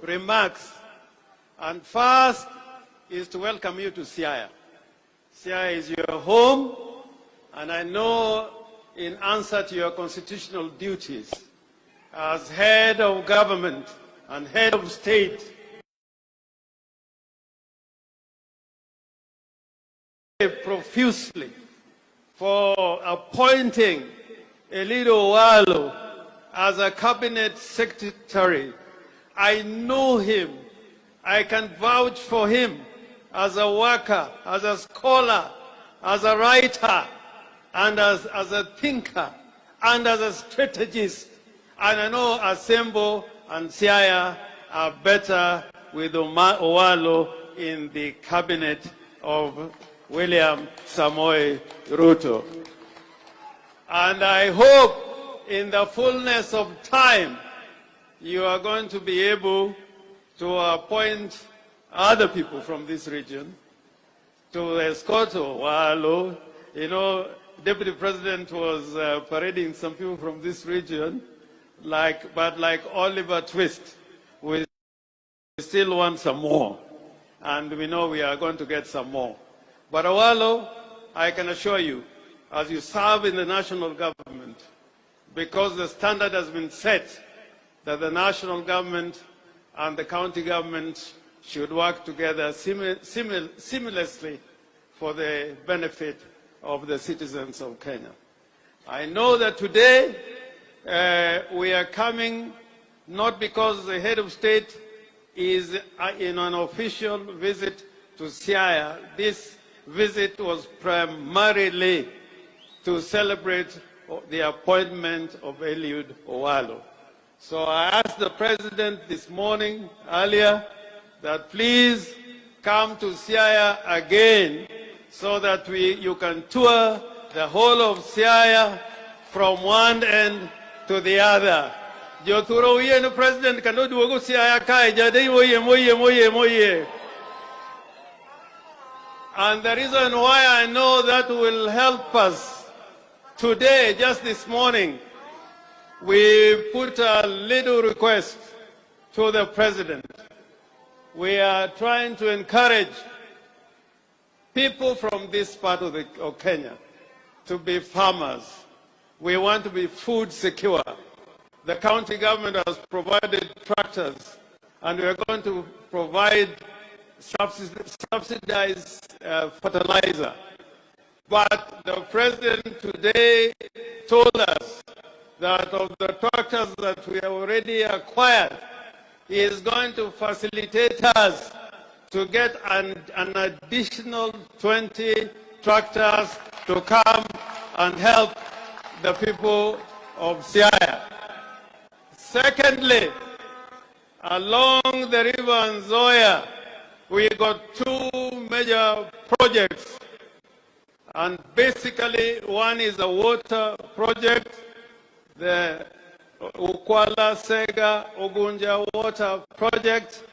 remarks. And first is to welcome you to Siaya. Siaya is your home, and I know in answer to your constitutional duties as head of government and head of state, profusely for appointing Eliud Owalo as a cabinet secretary. I know him. I can vouch for him as a worker, as a scholar, as a writer, and as a thinker, and as a strategist. And I know Asembo and Siaya are better with Owalo in the cabinet of William Samoei Ruto. And I hope in the fullness of time, you are going to be able to appoint other people from this region to escort Owalo. You know, Deputy President was parading some people from this region, but like Oliver Twist, we still want some more. And we know we are going to get some more. But Owalo, I can assure you, as you serve in the national government, because the standard has been set that the national government and the county government should work together seamlessly for the benefit of the citizens of Kenya. I know that today we are coming not because the head of state is in an official visit to Siaya. This visit was primarily to celebrate the appointment of Eliud Owalo. So I asked the president this morning, earlier, that please come to Siaya again so that you can tour the whole of Siaya from one end to the other. Joturo uye no president kano duogo Siaya kai jadei moye. And the reason why I know that will help us today, just this morning, we put a little request to the president. We are trying to encourage people from this part of Kenya to be farmers. We want to be food secure. The county government has provided tractors, and we are going to provide subsidized fertilizer. But the president today told us that of the tractors that we have already acquired, he is going to facilitate us to get an additional 20 tractors to come and help the people of Siaya. Secondly, along the river Nzoia, we got two major projects. And basically, one is a water project, the Ukwala Sega Ugunja water project.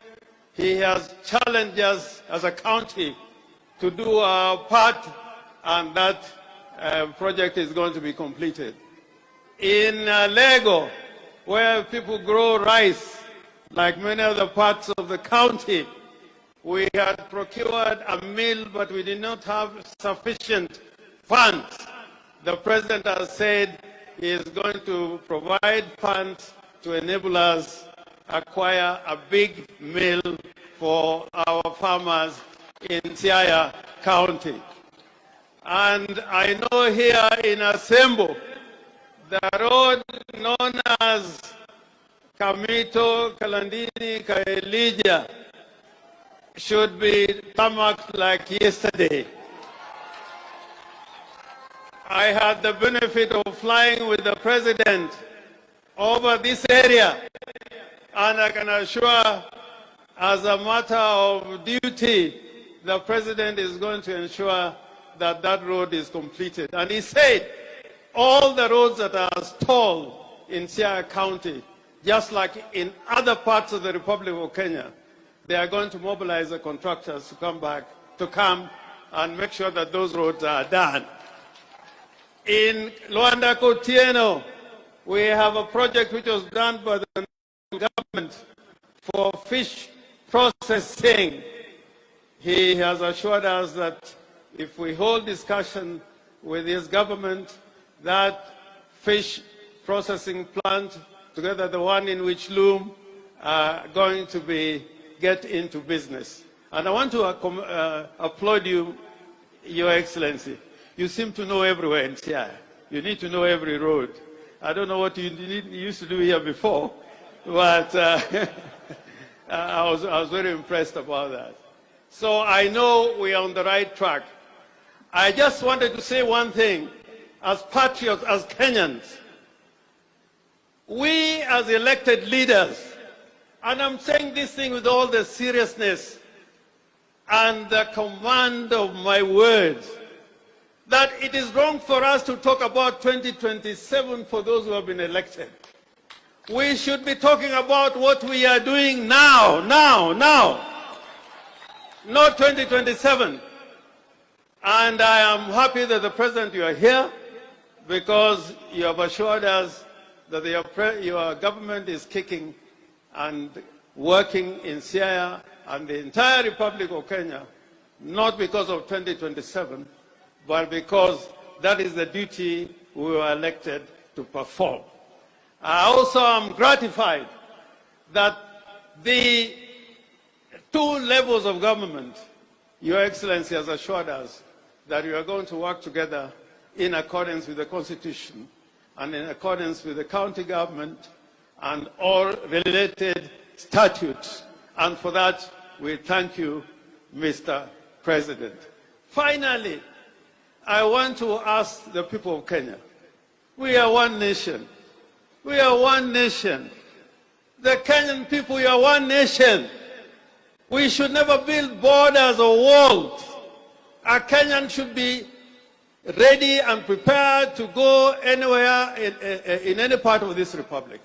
He has challenged us as a county to do our part, and that project is going to be completed. In Lego, where people grow rice, like many other parts of the county, we had procured a mill, but we did not have sufficient funds. The president has said he is going to provide funds to enable us acquire a big mill for our farmers in Siaya County. And I know here in Asembo, the road known as Kamito, Kalandini, Kaelija should be tarmacked like yesterday. I had the benefit of flying with the president over this area, and I can assure, as a matter of duty, the president is going to ensure that that road is completed. And he said all the roads that are stalled in Siaya County, just like in other parts of the Republic of Kenya, they are going to mobilize the contractors to come and make sure that those roads are done. In Luanda Kotieno, we have a project which was done by the government for fish processing. He has assured us that if we hold discussion with his government, that fish processing plant, together the one in which Loom, are going to get into business. And I want to applaud you, Your Excellency. You seem to know everywhere in Siaya. You need to know every road. I don't know what you used to do here before, but I was very impressed about that. So I know we are on the right track. I just wanted to say one thing. As patriots, as Kenyans, we as elected leaders, and I'm saying this thing with all the seriousness and the command of my words, that it is wrong for us to talk about 2027 for those who have been elected. We should be talking about what we are doing now, not 2027. And I am happy that the President, you are here, because you have assured us that your government is kicking and working in Siaya and the entire Republic of Kenya, not because of 2027, but because that is the duty we were elected to perform. I also am gratified that the two levels of government, Your Excellency has assured us that we are going to work together in accordance with the Constitution and in accordance with the county government and all related statutes. And for that, we thank you, Mr. President. Finally, I want to ask the people of Kenya, we are one nation. We are one nation. The Kenyan people, we are one nation. We should never build borders or walls. A Kenyan should be ready and prepared to go anywhere in any part of this republic.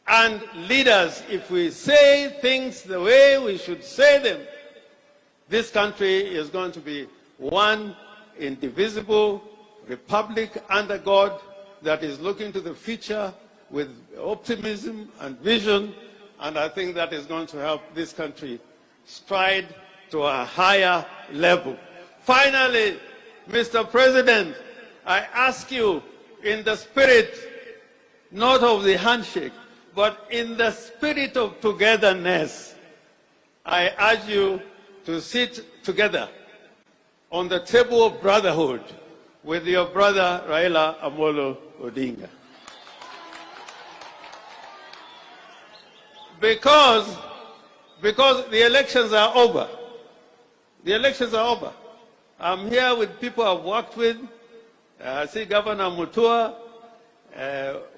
And leaders, if we say things the way we should say them, this country is going to be one indivisible republic under God that is looking to the future with optimism and vision, and I think that is going to help this country stride to a higher level. Finally, Mr. President, I ask you in the spirit, not of the handshake, but in the spirit of togetherness, I urge you to sit together on the table of brotherhood with your brother Raila Odinga. Because the elections are over. The elections are over. I'm here with people I've worked with. I see Governor Mutua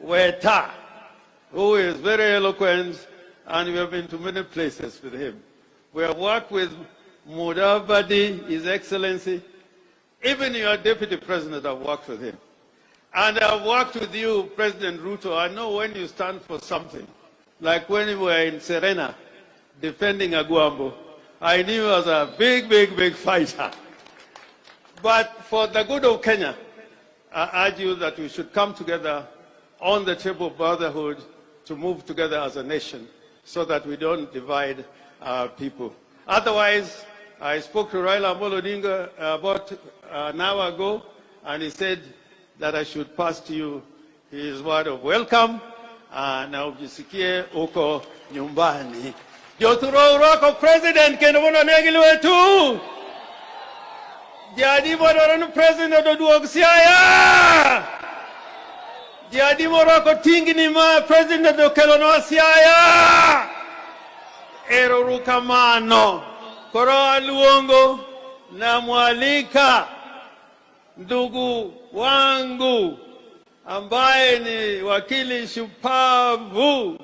Weta, who is very eloquent, and we have been to many places with him. We have worked with Mudavadi, His Excellency. Even your Deputy President, I've worked with him. And I've worked with you, President Ruto. I know when you stand for something. Like when we were in Serena defending Aguambo, I knew you was a big fighter. But for the good of Kenya, I urge you that we should come together on the table of brotherhood to move together as a nation so that we don't divide our people. Otherwise, I spoke to Raila Odinga about an hour ago, and he said that I should pass to you his word of welcome na ujisikie uko nyumbani. Joturo urako president kendo bono negili wetu. Jadi bono president oduog Siaya. Jadi morako tingini ma president okelo no Siaya. Erorukamano. Koro aluongo na mwalika ndugu wangu ambaye ni wakili shupavu,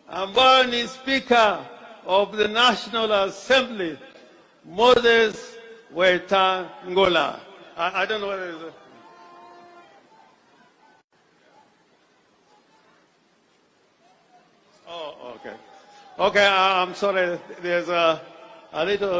ambaye ni Speaker of the National Assembly, Moses Wetangula. I don't know whether it's a... Oh, okay. Okay, I'm sorry. There's a little...